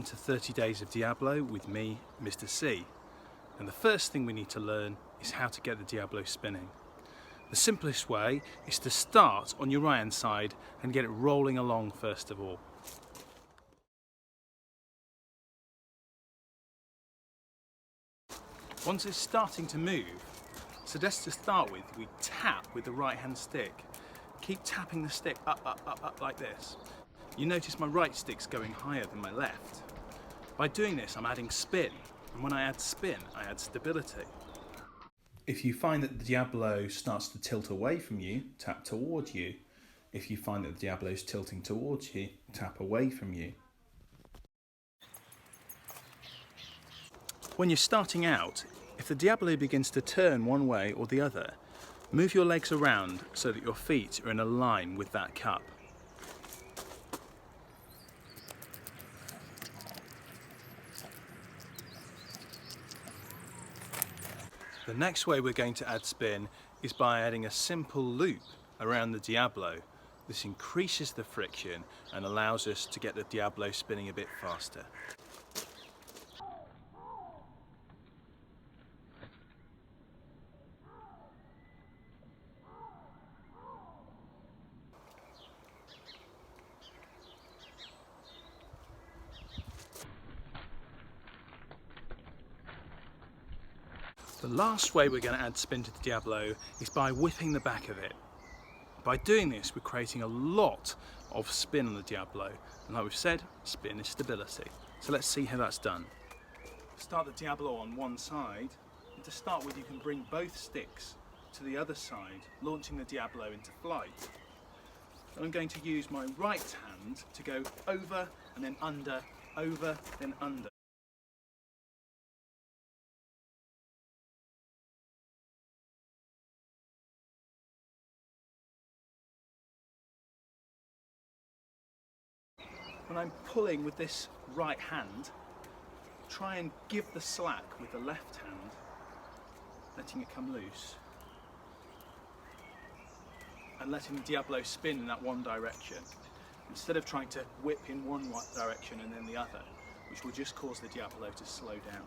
to 30 Days of Diablo with me, Mr.C. And the first thing we need to learn is how to get the Diabolo spinning. The simplest way is to start on your right hand side and get it rolling along first of all. Once it's starting to move, suggest to start with, we tap with the right hand stick. Keep tapping the stick up, up, up, up like this. You notice my right stick's going higher than my left. By doing this, I'm adding spin, and when I add spin, I add stability. If you find that the Diabolo starts to tilt away from you, tap towards you. If you find that the Diabolo is tilting towards you, tap away from you. When you're starting out, if the Diabolo begins to turn one way or the other, move your legs around so that your feet are in a line with that cup. The next way we're going to add spin is by adding a simple loop around the Diabolo. This increases the friction and allows us to get the Diabolo spinning a bit faster. The last way we're going to add spin to the Diabolo is by whipping the back of it. By doing this, we're creating a lot of spin on the Diabolo, and like we've said, spin is stability. So let's see how that's done. Start the Diabolo on one side, and to start with you can bring both sticks to the other side, launching the Diabolo into flight. And I'm going to use my right hand to go over and then under, over then under. When I'm pulling with this right hand, try and give the slack with the left hand, letting it come loose. And letting the Diabolo spin in that one direction, instead of trying to whip in one direction and then the other, which will just cause the Diabolo to slow down.